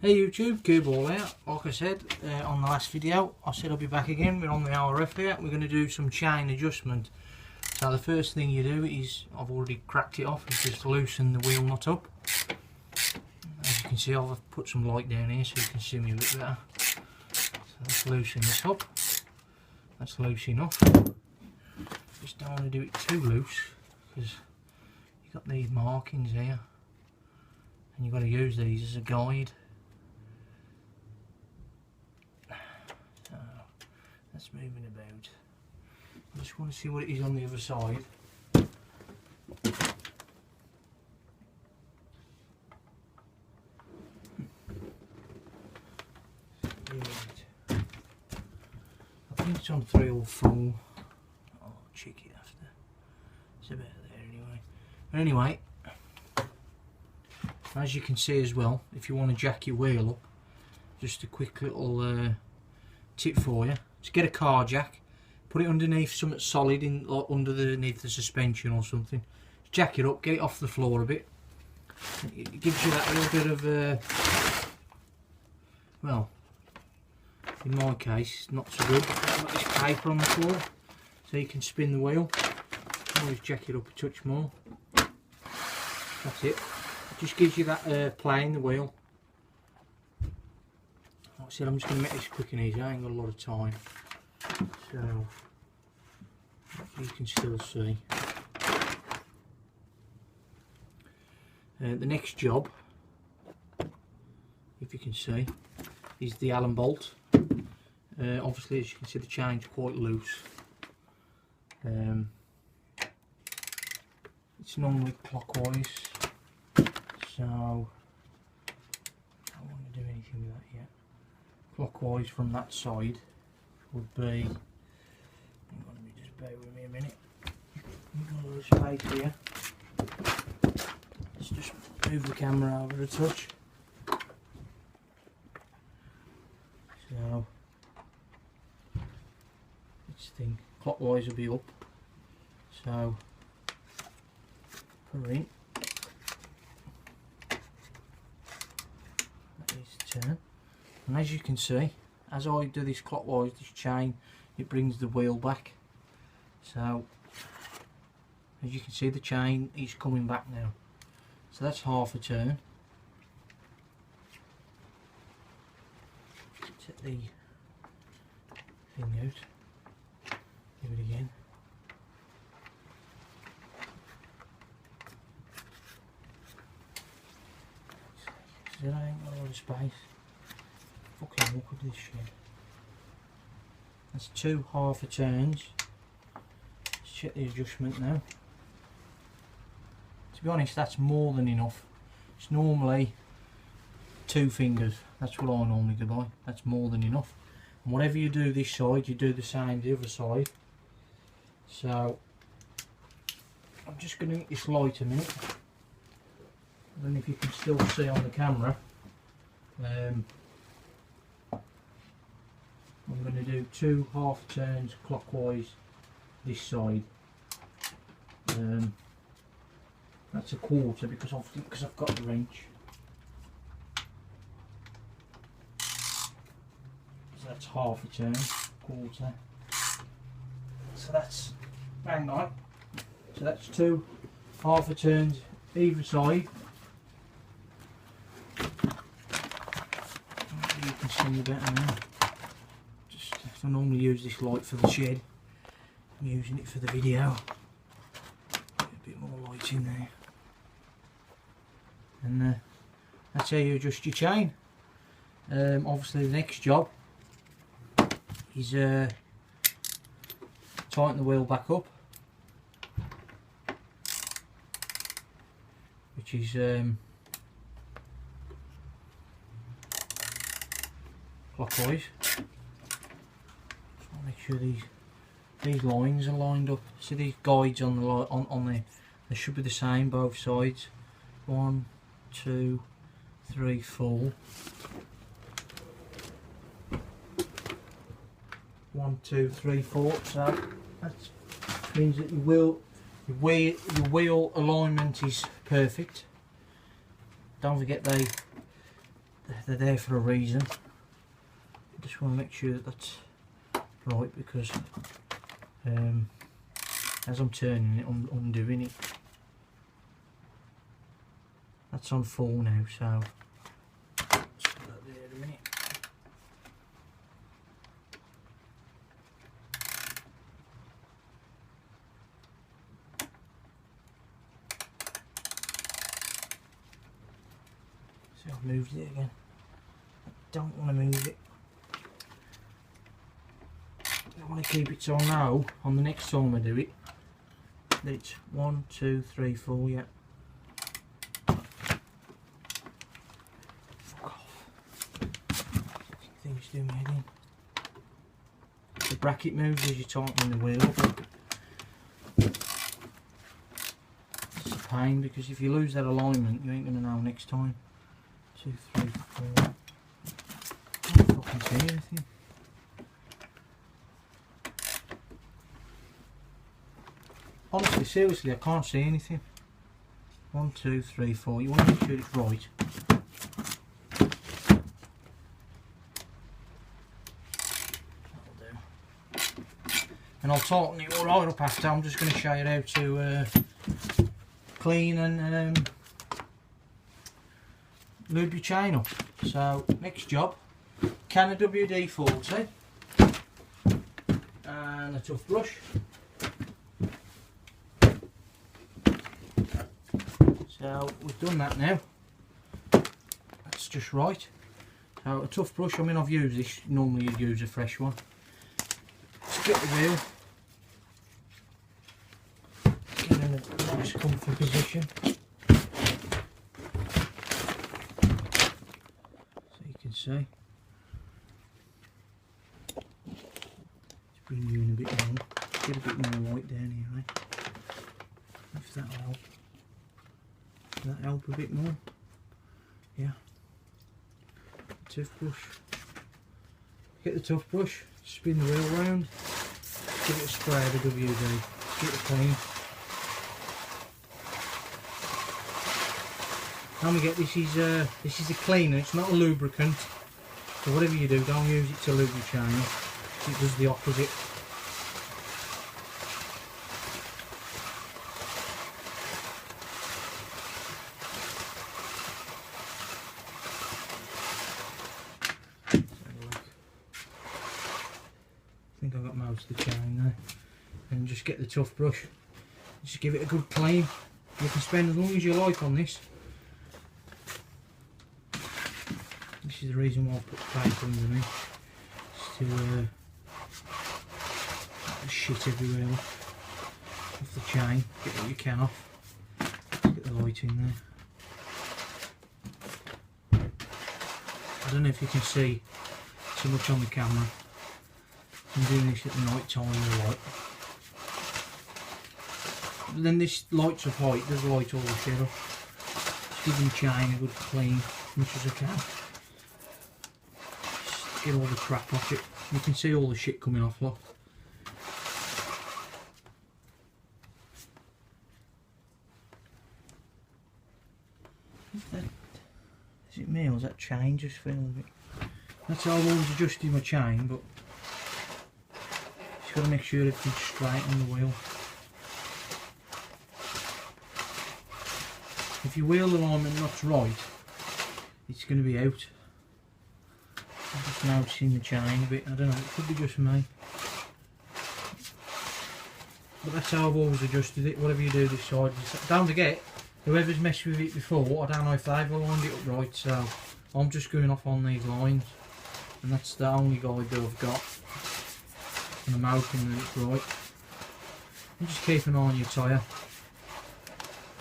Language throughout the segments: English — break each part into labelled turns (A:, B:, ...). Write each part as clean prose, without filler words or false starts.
A: Hey YouTube, Gearball out. Like I said on the last video, I said I'll be back again. We're on the RF here. We're going to do some chain adjustment. So the first thing you do is, I've already cracked it off, is just loosen the wheel nut up. As you can see, I've put some light down here so you can see me a bit better. So let's loosen this up. That's loose enough. Just don't want to do it too loose because you've got these markings here and you've got to use these as a guide. So that's moving about. I just want to see what it is on the other side. I think it's on 3 or 4. I'll check it after. It's about there anyway. But anyway, as you can see as well, if you want to jack your wheel up, just a quick little tip for you. Just get a car jack, put it underneath something solid, underneath the suspension or something. Just jack it up, get it off the floor a bit. It gives you that little bit of, well, in my case, not so good. I've got this paper on the floor, so you can spin the wheel. Always jack it up a touch more. That's it. It just gives you that play in the wheel. Like I said, I'm just going to make this quick and easy. I ain't got a lot of time. So, you can still see. The next job, if you can see, is the Allen bolt. Obviously, as you can see, the chain's quite loose. It's normally clockwise, so I don't want to do anything with that yet. Clockwise from that side would be, hang on, let me just bear with me a minute. We've got a little space here. Let's just move the camera over a touch. So this thing clockwise will be up, so put her in. That needs to turn, and as you can see, as I do this clockwise, this chain, it brings the wheel back. So as you can see, the chain is coming back now, so that's half a turn. Set the thing out, give it again. See, I ain't got a lot of space. Fucking look at this shit. That's 2 half a turns. Let's check the adjustment now. To be honest, that's more than enough. It's normally 2 fingers. That's what I normally go by. That's more than enough. And whatever you do this side, you do the same the other side. So I'm just going to make this light a minute. I don't know if you can still see on the camera. I'm going to do 2 half turns clockwise this side. That's a quarter because I've got the wrench. So that's half a turn, quarter. So that's, hang on. So that's 2 half a turns either side. You can see me better now. Just, I normally use this light for the shed. I'm using it for the video. Get a bit more light in there. And that's how you adjust your chain. Obviously the next job is tighten the wheel back up, which is clockwise. Just want to make sure these lines are lined up. See these guides on the on there? They should be the same both sides. 1, 2, 3, 4. 1, 2, 3, 4. So that means that your wheel alignment is perfect. Don't forget they're there for a reason. I just want to make sure that that's right, because as I'm turning it, I'm undoing it. That's on full now, so let's put that there a minute. See, I've moved it again. I don't want to move it. I want to keep it so I know on the next time I do it that it's 1, 2, 3, 4, yeah. Fuck off. Things do me head in. The bracket moves as you tighten the wheel up. It's a pain, because if you lose that alignment, you ain't going to know next time. 2, 3, 4. I can't fucking see anything. Honestly, seriously, I can't see anything. 1, 2, 3, 4. You want to make sure it's right. That'll do. And I'll tighten it all right up after. I'm just going to show you how to clean and lube your chain up. So, next job, can of WD-40 and a tough brush. So we've done that now. That's just right. So a tough brush, I mean, I've used this, normally you'd use a fresh one. Let's get the wheel. Get in a nice comfy position. So you can see. Let's bring you in a bit more. Get a bit more white down here, right? If that'll help. Does that help a bit more? Yeah. Toothbrush. Get the toothbrush, spin the wheel round, give it a spray of the WD, get it clean. Now we get this is a cleaner, it's not a lubricant. So whatever you do, don't use it to lube your chain. It does the opposite. I think I've got most of the chain there. And just get the tough brush, just give it a good clean. You can spend as long as you like on this. This is the reason why I put paper underneath, just to get the shit everywhere off the chain. Get what you can off. Let's get the light in there. I don't know if you can see too much on the camera. I'm doing this at the night time with the light. But then this lights of height does light all the shit off. Just give the chain a good clean as much as I can. Just get all the crap off it. You can see all the shit coming off, look. Is it me or is that chain just feeling a bit? That's how I've always adjusted my chain, but just got to make sure everything's straight on the wheel. If your wheel alignment not right, it's going to be out. I'm just noticing the chain a bit. I don't know, it could be just me. But that's how I've always adjusted it. Whatever you do this side, don't forget, whoever's messed with it before, I don't know if they've aligned it up right, so I'm just going off on these lines, and that's the only guide that I've got, and I'm hoping that it's right. And just keep an eye on your tyre.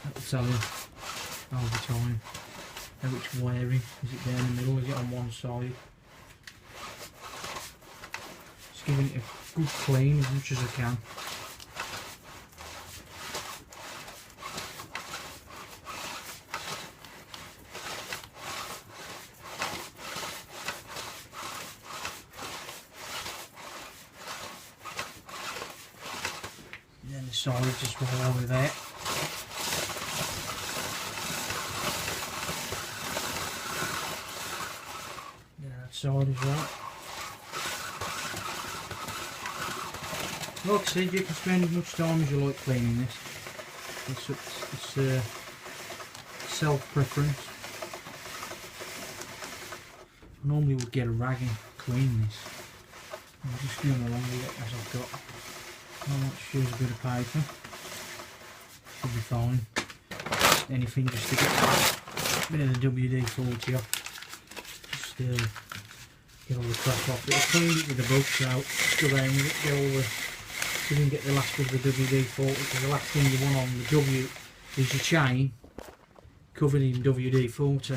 A: That'll tell you over time how it's wearing. Is it down the middle? Is it on one side? Just giving it a good clean as much as I can. And then the side just all over there. side as well. Like I said, you can spend as much time as you like cleaning this. It's self-preference. I normally would get a rag and clean this. I'm just doing along with it as I've got. I might use a bit of paper. Should be fine. Anything just to get a bit of the WD-40 off. Just get all the crap off. It'll clean it with the brush out. Go around with it. Get all the. So you can get the last of the WD-40. Because the last thing you want on the W is your chain covered in WD-40.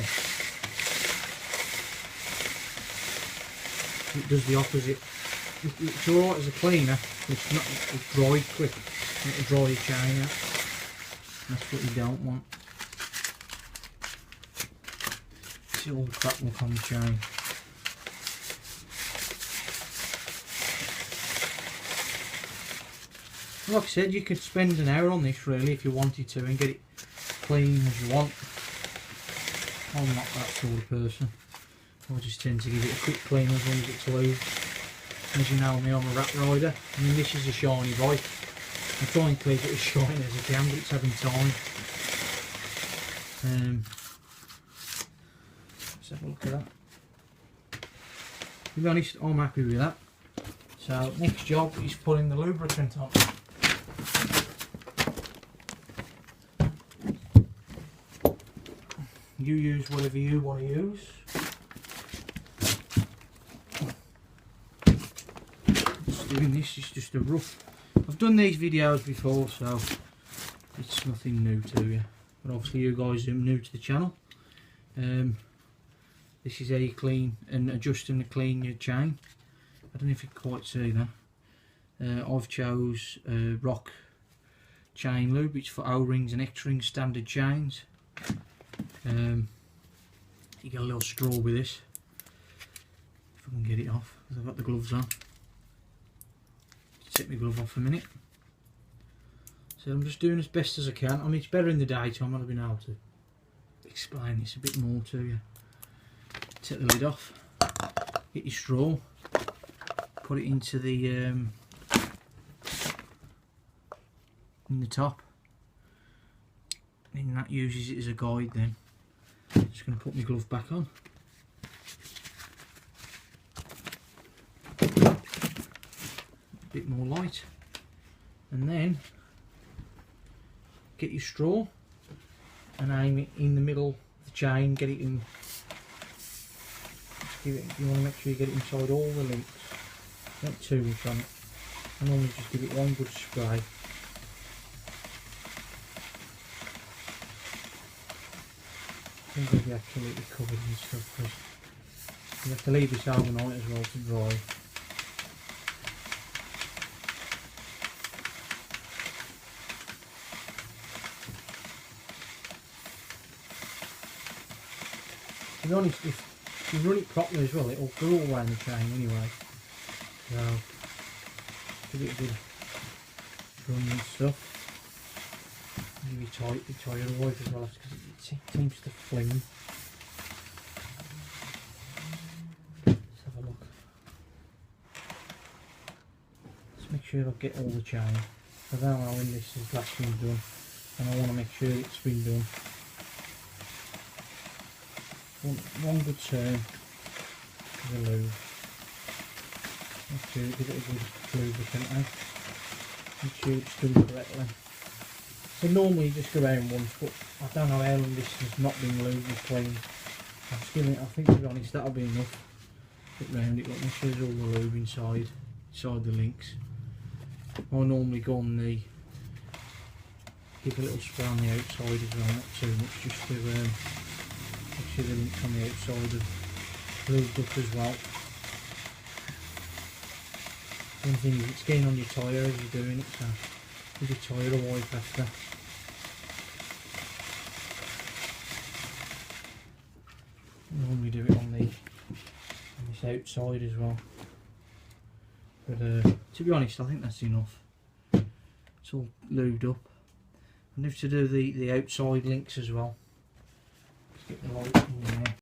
A: It does the opposite. It's alright as a cleaner, it's not, it dries quick. It'll dry your chain out. That's what you don't want. See all the crap will come on the chain. Like I said, you could spend an hour on this really if you wanted to and get it clean as you want. I'm not that sort of person. I just tend to give it a quick clean as long as it's lube. As you know me, I'm a rat rider. I mean, this is a shiny bike. I try and keep it as shiny as I can, but it's having time. Let's have a look at that. To be honest, I'm happy with that. So, next job is putting the lubricant on. You use whatever you want to use. Doing this is just a rough. I've done these videos before, so it's nothing new to you. But obviously, you guys are new to the channel. This is how you clean and adjust and clean your chain. I don't know if you can quite see that. I've chose Rock chain lube. It's for O-rings and X-rings standard chains. You get a little straw with this. If I can get it off, because I've got the gloves on. Take my glove off a minute. So I'm just doing as best as I can. I mean, it's better in the daytime. I've been able to explain this a bit more to you. Take the lid off. Get your straw. Put it into the in the top. And that uses it as a guide. Then just going to put my glove back on. Bit more light, and then get your straw and aim it in the middle of the chain. Get it in. You want to make sure you get it inside all the links. Not too much on it. I normally just give it one good spray. I think it'll be absolutely covered in stuff, because you have to leave this overnight as well to dry. To be honest, if you run it properly as well, it'll go all around the chain anyway. So, give it a good run and stuff. Give it tight, the tyre wide as well, because it seems to fling. Let's have a look. Let's make sure I get all the chain. I don't know when this is last been done, and I want to make sure it's been done. One good turn of the lube. Make sure you give it a good lubricant now. Make sure it's done correctly. So normally you just go around once, but I don't know how long this has not been lubed and cleaned. I'm just giving it, I think to be honest that'll be enough. Put round it, look, make sure there's all the lube inside the links. I normally go on the, give a little spray on the outside as well, not too much, just to make sure the links on the outside are lubed up as well. One thing is it's getting on your tyre as you're doing it, so give your tyre a wipe after. I normally do it on this outside as well. But to be honest, I think that's enough. It's all lubed up. I need to do the outside links as well. Get the light in there.